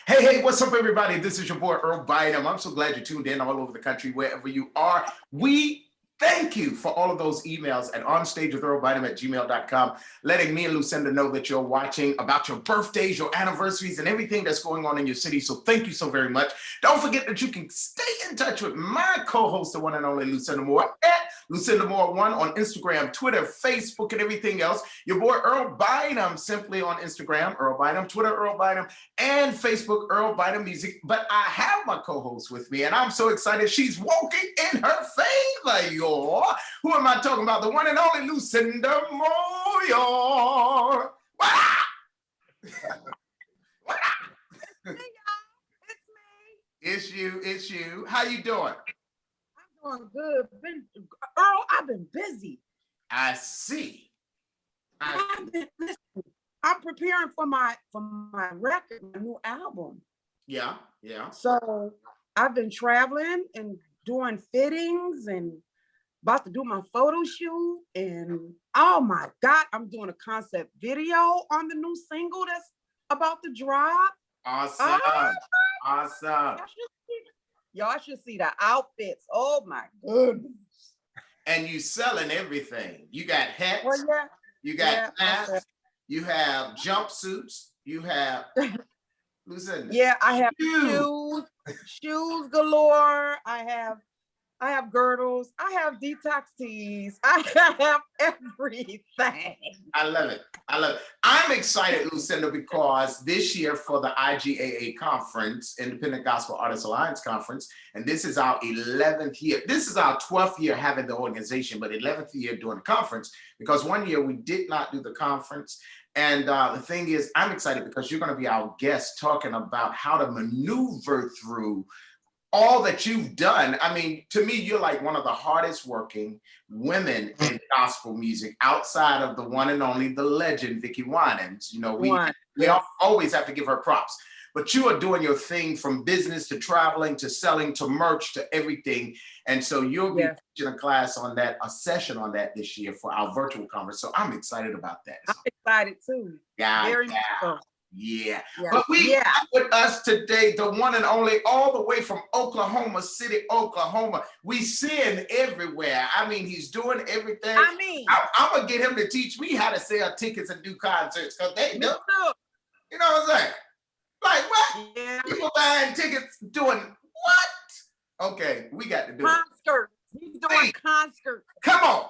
Hey, what's up, everybody? This is your boy, Earl Bynum. I'm so glad you're tuned in all over the country, wherever you are. We thank you for all of those emails at onstagewithearlbynum@gmail.com, letting me and Lucinda know that you're watching, about your birthdays, your anniversaries, and everything that's going on in your city. So thank you so very much. Don't forget that you can stay in touch with my co-host, the one and only Lucinda Moore, at Lucinda Moore1 on Instagram, Twitter, Facebook, and everything else. Your boy, Earl Bynum, simply on Instagram, Earl Bynum, Twitter, Earl Bynum, and Facebook, Earl Bynum Music. But I have my co-host with me, and I'm so excited. She's walking in her favor, y'all. Who am I talking about? The one and only Lucinda Moore. It's me. It's you. How you doing? I'm doing good. Earl, I've been busy. I see. I'm preparing for my record, my new album. Yeah. So I've been traveling and doing fittings and about to do my photo shoot. And oh my God, I'm doing a concept video on the new single that's about to drop. Awesome. Awesome. Y'all should see the outfits. Oh my goodness. And you selling everything. You got hats. Well, yeah. You got hats. You have jumpsuits. You have Lucinda. Yeah, I have shoes galore. I have girdles. I have detox teas. I have everything. I love it. I'm excited, Lucinda, because this year for the IGAA conference, Independent Gospel Artists Alliance Conference, and this is our 11th year. This is our 12th year having the organization, but 11th year doing the conference, because one year we did not do the conference. And the thing is, I'm excited because you're going to be our guest talking about how to maneuver through all that you've done. I mean, to me, you're like one of the hardest working women in gospel music outside of the one and only, the legend, Vicki Winans. You know, we always have to give her props. But you are doing your thing from business to traveling to selling to merch to everything. And so you'll be teaching a class on that, a session on that this year for our virtual conference. So I'm excited about that. I'm excited too. Very much so. Yeah. But we got with us today, the one and only, all the way from Oklahoma City, Oklahoma. We see him everywhere. I mean, he's doing everything. I'm going to get him to teach me how to sell tickets and do concerts, because they do. You know what I'm saying? Like, what? Yeah. People buying tickets doing what? Okay, we got to do concerts. He's doing concerts. Come on.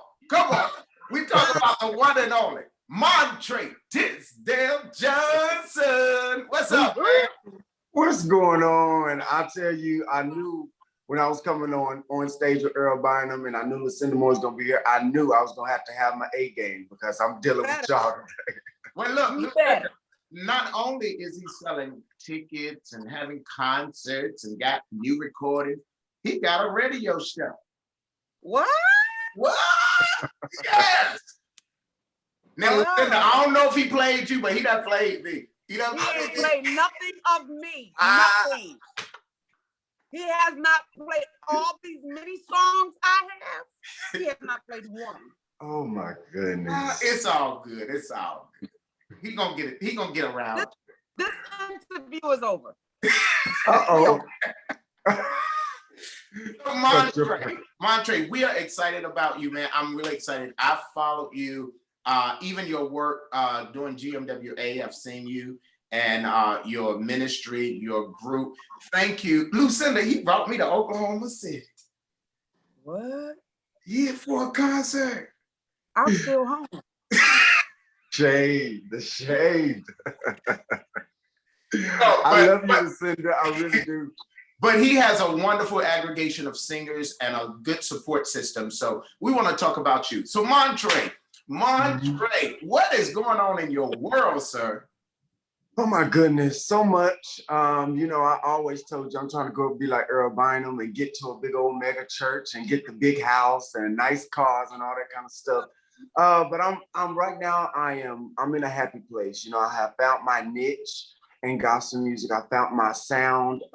We talk about the one and only Montrae Tisdale Johnson. What's up, man? What's going on? And I tell you, I knew when I was coming on stage with Earl Bynum, and I knew Lucinda Moore was gonna be here, I knew I was gonna have to have my A game, because I'm dealing with y'all today. Well, look, not only is he selling tickets and having concerts and got new recordings, he got a radio show. What? Yes. Now, Lucinda, I don't know if he played you, but he done played me. He ain't played nothing of me. Nothing. He has not played all these many songs I have. He has not played one. Oh my goodness. It's all good. He gonna get it. He gonna get around. This interview is over. Uh-oh. Montrae, we are excited about you, man. I'm really excited. I followed you. Even your work doing GMWA, I've seen you, and your ministry, your group. Thank you. Lucinda, he brought me to Oklahoma City. What? Yeah, for a concert. I'm still home. The shade. I love you, Lucinda. I really do. But he has a wonderful aggregation of singers and a good support system. So we want to talk about you. So Montrae, what is going on in your world, sir? Oh my goodness, so much. You know, I always told you I'm trying to go be like Earl Bynum and get to a big old mega church and get the big house and nice cars and all that kind of stuff. But I'm right now, I'm in a happy place. You know, I have found my niche in gospel music. I found my sound.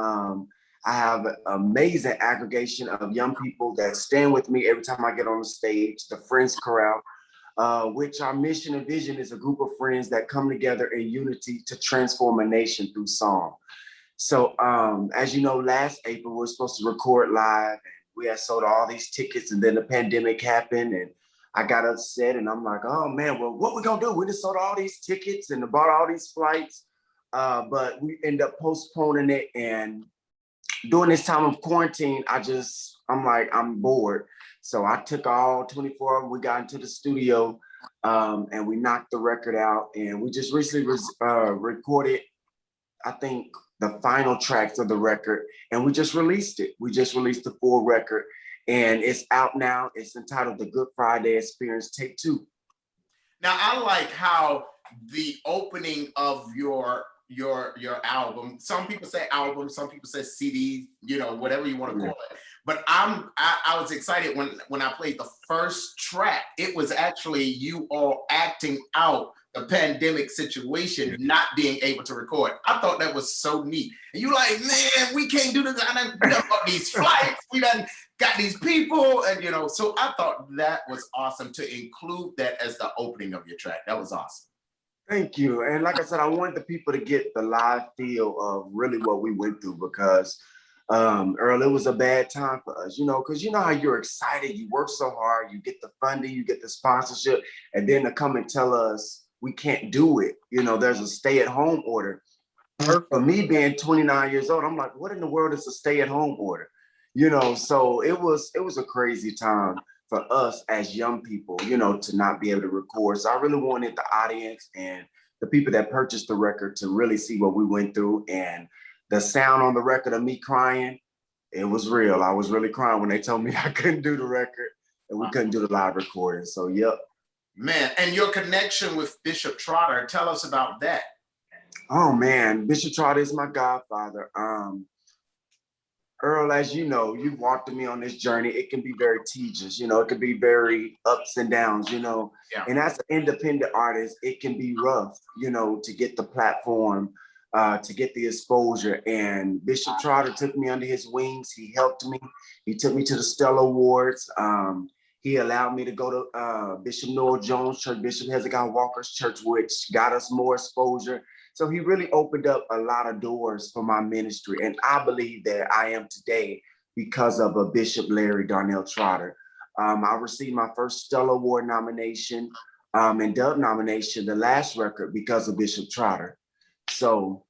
I have an amazing aggregation of young people that stand with me every time I get on the stage, the Friends Chorale, which our mission and vision is a group of friends that come together in unity to transform a nation through song. So as you know, last April, we were supposed to record live. And we had sold all these tickets, and then the pandemic happened, and I got upset, and I'm like, oh man, well, what we gonna do? We just sold all these tickets and bought all these flights, but we end up postponing it. And during this time of quarantine, I'm like, I'm bored. So I took all 24 of them, we got into the studio, and we knocked the record out. And we just recently recorded, I think, the final tracks of the record, and we just released it. We just released the full record, and it's out now. It's entitled The Good Friday Experience Take 2. Now, I like how the opening of your album, some people say album, some people say CD, you know, whatever you want to call it. But I was excited when I played the first track. It was actually you all acting out the pandemic situation, not being able to record. I thought that was so neat. And you like, man, we can't do this. We done got these flights, we done got these people, and you know, so I thought that was awesome to include that as the opening of your track. That was awesome. Thank you. And like I said, I wanted the people to get the live feel of really what we went through, because Earl, it was a bad time for us, you know, because you know how you're excited, you work so hard, you get the funding, you get the sponsorship, and then to come and tell us we can't do it. You know, there's a stay-at-home order. For me being 29 years old, I'm like, what in the world is a stay-at-home order? You know, so it was a crazy time for us as young people, you know, to not be able to record. So I really wanted the audience and the people that purchased the record to really see what we went through. And the sound on the record of me crying, it was real. I was really crying when they told me I couldn't do the record and we couldn't do the live recording. So, yep. Man, and your connection with Bishop Trotter, tell us about that. Oh man, Bishop Trotter is my godfather. Earl, as you know, you walked with me on this journey. It can be very tedious, you know, it can be very ups and downs, you know. Yeah. And as an independent artist, it can be rough, you know, to get the platform, to get the exposure. And Bishop Trotter took me under his wings. He helped me. He took me to the Stellar Awards. He allowed me to go to Bishop Noel Jones' church, Bishop Hezekiah Walker's church, which got us more exposure. So he really opened up a lot of doors for my ministry. And I believe that I am today because of a Bishop Larry Darnell Trotter. I received my first Stellar Award nomination and Dove nomination, the last record, because of Bishop Trotter. So,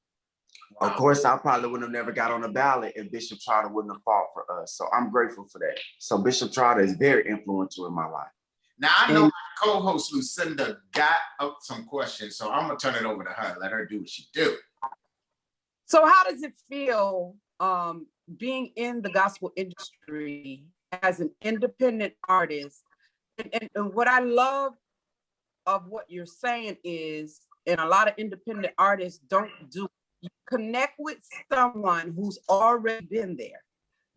of course, I probably would have never got on the ballot if Bishop Trotter wouldn't have fought for us. So I'm grateful for that. So Bishop Trotter is very influential in my life. Now, I know my co-host Lucinda got up some questions, so I'm gonna turn it over to her, let her do what she do. So how does it feel being in the gospel industry as an independent artist? And what I love of what you're saying is, and a lot of independent artists don't do, you connect with someone who's already been there.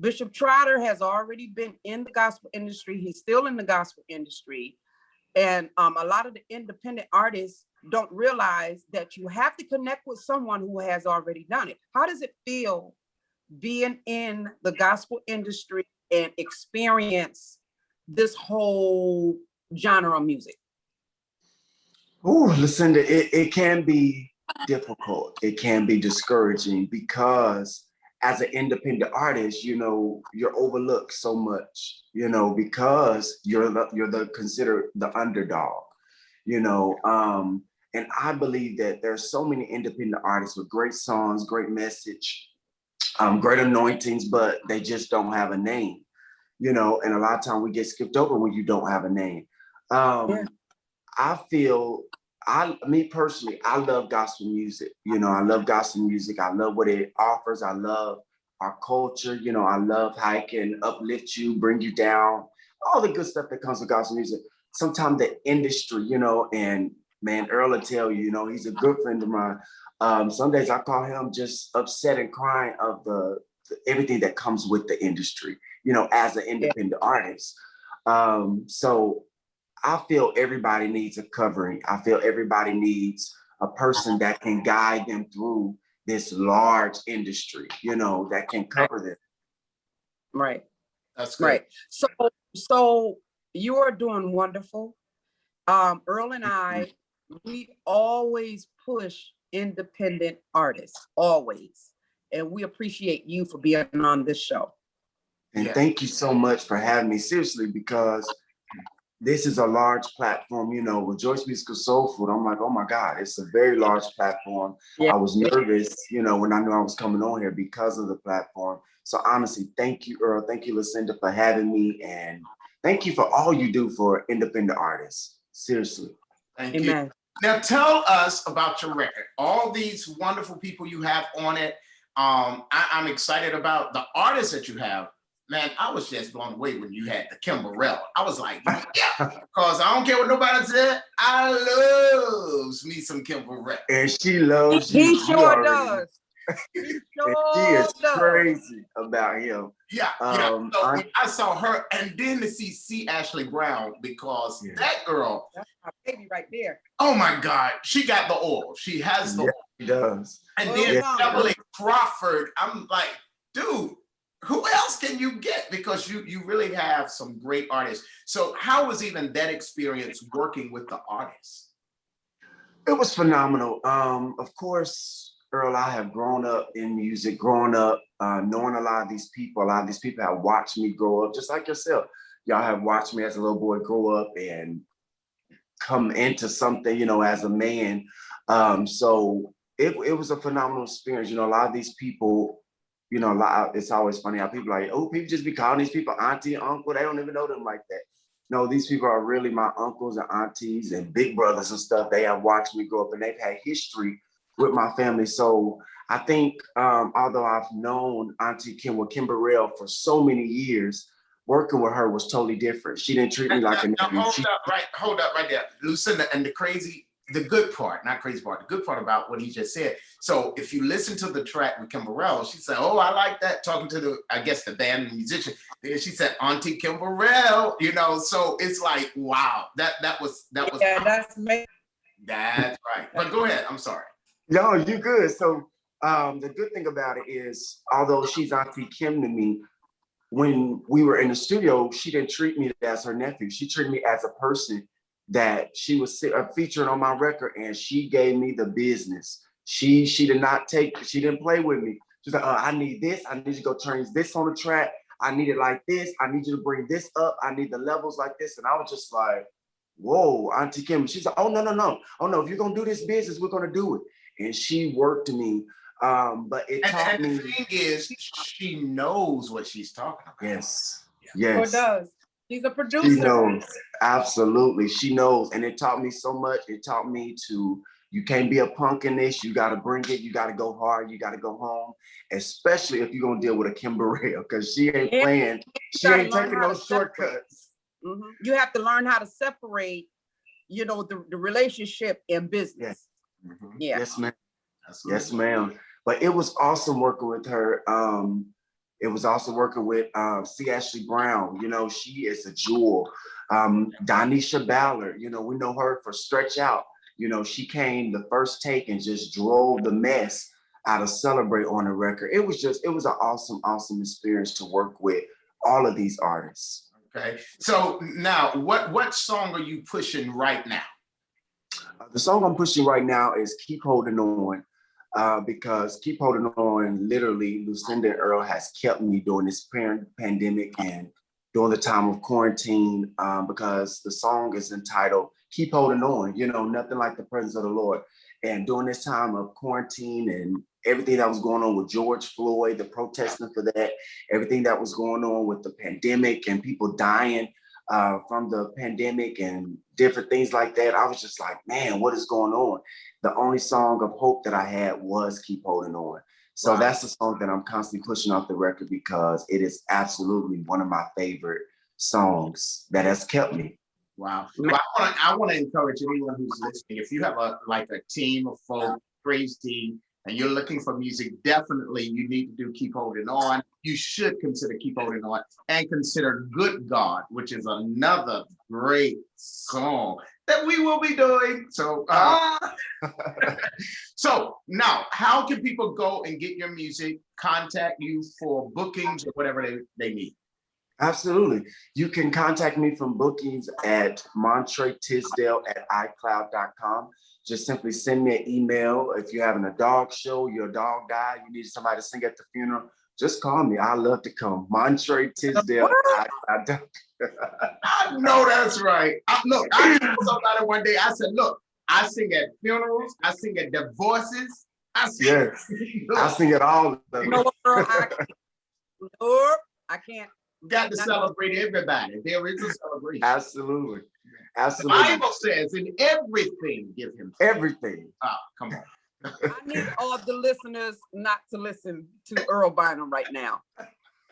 Bishop Trotter has already been in the gospel industry. He's still in the gospel industry. And a lot of the independent artists don't realize that you have to connect with someone who has already done it. How does it feel being in the gospel industry and experience this whole genre of music? Oh, Lucinda, it can be difficult. It can be discouraging because as an independent artist, you know, you're overlooked so much, you know, because you're considered the underdog, you know. And I believe that there's so many independent artists with great songs, great message, great anointings, but they just don't have a name, you know. And a lot of times we get skipped over when you don't have a name. I feel, me personally, I love gospel music. You know, I love gospel music. I love what it offers. I love our culture. You know, I love how it can uplift you, bring you down, all the good stuff that comes with gospel music. Sometimes the industry, you know, and man, Earl will tell you, you know, he's a good friend of mine. Some days I call him just upset and crying of the everything that comes with the industry, you know, as an independent artist. So I feel everybody needs a covering. I feel everybody needs a person that can guide them through this large industry, you know, that can cover them. Right. That's good. Right. So you are doing wonderful. Earl and I, we always push independent artists, always. and we appreciate you for being on this show. And thank you so much for having me, seriously, because this is a large platform, you know, with Joyce Musical Soul Food. I'm like, oh my God, it's a very large platform. Yeah. I was nervous, you know, when I knew I was coming on here because of the platform. So honestly, thank you, Earl. Thank you, Lucinda, for having me. And thank you for all you do for independent artists. Seriously. Thank Amen. you. Now tell us about your record. All these wonderful people you have on it. I'm excited about the artists that you have. Man, I was just blown away when you had the Kimberell. I was like, yeah, because I don't care what nobody said. I loves me some Kimberell. And she loves you. He sure does. He She is does. crazy about him. Yeah, So when I saw her, and then to see Ashley Brown, because that girl, that's my baby right there. Oh my God, she got the oil. She has the oil. She does. And then Beverly Crawford, I'm like, dude, who else can you get? Because you really have some great artists. So how was even that experience working with the artists? It was phenomenal. Of course, Earl, I have grown up in music, growing up, knowing a lot of these people. A lot of these people have watched me grow up, just like yourself. Y'all have watched me as a little boy grow up and come into something, you know, as a man. So it was a phenomenal experience. You know, a lot of these people, you know, it's always funny how people are like, oh, people just be calling these people auntie and uncle. They don't even know them like that. No, these people are really my uncles and aunties and big brothers and stuff. They have watched me grow up and they've had history with my family. So I think, although I've known Auntie Kimberell for so many years, working with her was totally different. She didn't treat me like a nephew. Hold up right there. Lucinda, and the good part, not crazy part, the good part about what he just said. So if you listen to the track with Kimberell, she said, oh, I like that, talking to the band and musician. Then she said, Auntie Kimberell, you know, so it's like, wow, that was. Yeah, that's me. That's right. But go ahead, I'm sorry. No, you good. So the good thing about it is, although she's Auntie Kim to me, when we were in the studio, she didn't treat me as her nephew. She treated me as a person that she was featuring on my record, and she gave me the business. She didn't play with me. She's like, I need this. I need you to go turn this on the track. I need it like this. I need you to bring this up. I need the levels like this. And I was just like, whoa, Auntie Kim. She's like, oh, no. Oh, no, if you're going to do this business, we're going to do it. And she worked me. But it taught me. The thing is, she knows what she's talking about. Yes. Sure does. She's a producer. She knows. Absolutely. She knows. And it taught me so much. It taught me you can't be a punk in this. You got to bring it. You got to go hard. You got to go home, especially if you're going to deal with a Kimberell, because she ain't playing. She ain't taking no shortcuts. Mm-hmm. You have to learn how to separate, you know, the relationship and business. Yes. Mm-hmm. Yeah. Yes, ma'am. Yes, ma'am. But it was awesome working with her. It was also working with C. Ashley Brown. You know, she is a jewel. Donisha Ballard, you know, we know her for Stretch Out. You know, she came the first take and just drove the mess out of Celebrate on the record. It was an awesome experience to work with all of these artists. Okay. So now what song are you pushing right now? The song I'm pushing right now is Keep Holding On. Because Keep Holding On, literally, Lucinda and Earl has kept me during this pandemic and during the time of quarantine, because the song is entitled Keep Holding On, you know, nothing like the presence of the Lord. And during this time of quarantine and everything that was going on with George Floyd, the protesting for that, everything that was going on with the pandemic and people dying from the pandemic and different things like that, I was just like, man, what is going on? The only song of hope that I had was Keep Holding On. So that's the song that I'm constantly pushing off the record, because it is absolutely one of my favorite songs that has kept me. Wow. Well, I want to encourage anyone who's listening, if you have a team of folk, praise team, and you're looking for music, definitely you need to do Keep Holding On. You should consider Keep Holding On, and consider Good God, which is another great song that we will be doing. So, so now, how can people go and get your music, contact you for bookings or whatever they need? Absolutely. You can contact me from bookings at Montrae Tisdale at iCloud.com. Just simply send me an email. If you're having a dog show, your dog died, you need somebody to sing at the funeral, just call me. I love to come. Montrae Tisdale at iCloud.com. I know that's right. Look, I told somebody one day, I said, look, I sing at funerals, I sing at divorces, I sing. Yes, I sing at all of them. No, girl, I can't. Got to celebrate everybody. There is a celebration. Absolutely. The Bible says, in everything, give him thanks. Everything. Oh, come on. I need all the listeners not to listen to Earl Bynum right now.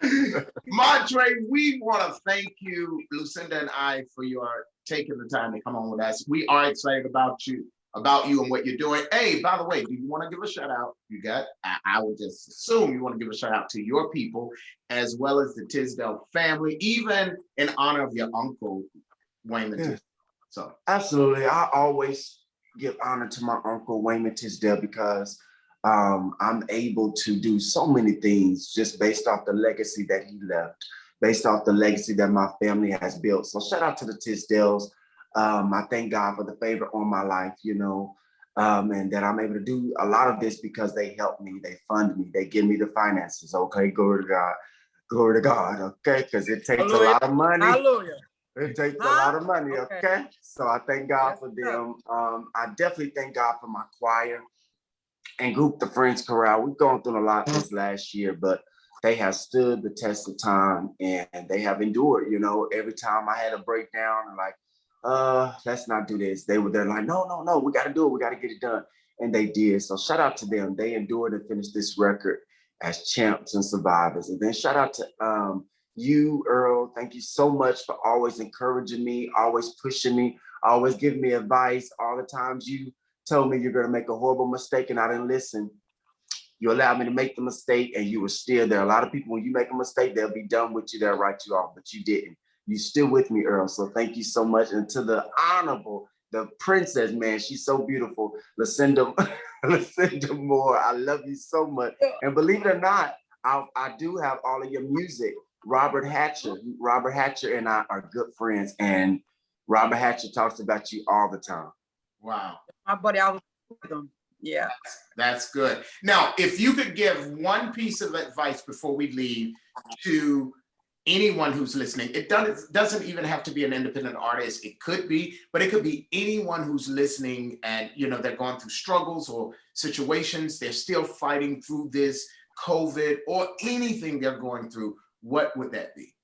Montrae, we want to thank you, Lucinda and I, for your taking the time to come on with us. We are excited about you and what you're doing. Hey, by the way, do you want to give a shout out? You got, I would just assume you want to give a shout out to your people, as well as the Tisdale family, even in honor of your uncle, Wayman Tisdale. So absolutely. I always give honor to my uncle, Wayman Tisdale, because I'm able to do so many things just based off the legacy that he left, based off the legacy that my family has built. So shout out to the Tisdales. I thank God for the favor on my life, you know, and that I'm able to do a lot of this because they help me, they fund me, they give me the finances. Okay, glory to God. Glory to God, okay? Because it takes a lot of money. Hallelujah. It takes a lot of money, okay? So I thank God for them. I definitely thank God for my choir and group, the Friends Chorale. We've gone through a lot this last year, but they have stood the test of time and they have endured. You know, every time I had a breakdown and like, let's not do this. They're like, no, we got to do it. We got to get it done. And they did. So shout out to them. They endured and finished this record as champs and survivors. And then shout out to you, Earl. Thank you so much for always encouraging me, always pushing me, always giving me advice. All the times you told me you're going to make a horrible mistake and I didn't listen. You allowed me to make the mistake and you were still there. A lot of people, when you make a mistake, they'll be done with you. They'll write you off, but you didn't. You still with me, Earl. So thank you so much. And to the honorable, the princess, man, she's so beautiful. Lucinda Moore, I love you so much. And believe it or not, I do have all of your music. Robert Hatcher and I are good friends. And Robert Hatcher talks about you all the time. Wow. My buddy, I was with him. Yeah. That's good. Now, if you could give one piece of advice before we leave to anyone who's listening, it doesn't even have to be an independent artist. It could be, but it could be anyone who's listening and, you know, they're going through struggles or situations. They're still fighting through this COVID or anything they're going through. What would that be?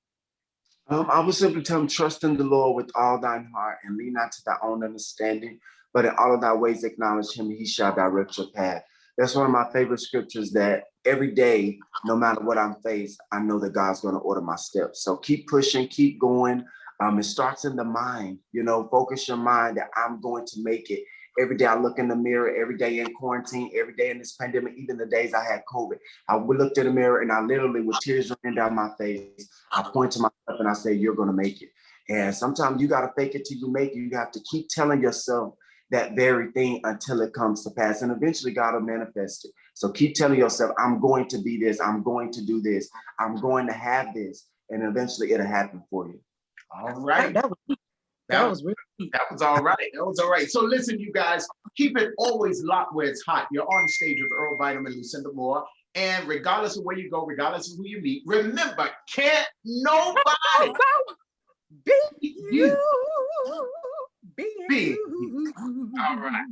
I would simply tell them, trust in the Lord with all thine heart and lean not to thy own understanding, but in all of thy ways acknowledge him, and he shall direct your path. That's one of my favorite scriptures, that every day, no matter what I'm faced, I know that God's going to order my steps. So keep pushing, keep going. It starts in the mind, you know, focus your mind that I'm going to make it. Every day I look in the mirror, every day in quarantine, every day in this pandemic, even the days I had COVID, I looked in the mirror and I literally, with tears running down my face, I point to myself and I say, you're going to make it. And sometimes you got to fake it till you make it. You have to keep telling yourself that very thing until it comes to pass. And eventually God will manifest it. So keep telling yourself, I'm going to be this. I'm going to do this. I'm going to have this. And eventually it'll happen for you. All right. That was really all right. That was all right. So listen, you guys, keep it always locked where it's hot. You're on stage with Earl Bynum and Lucinda Moore. And regardless of where you go, regardless of who you meet, remember, can't nobody be you. Be be you. you. All right.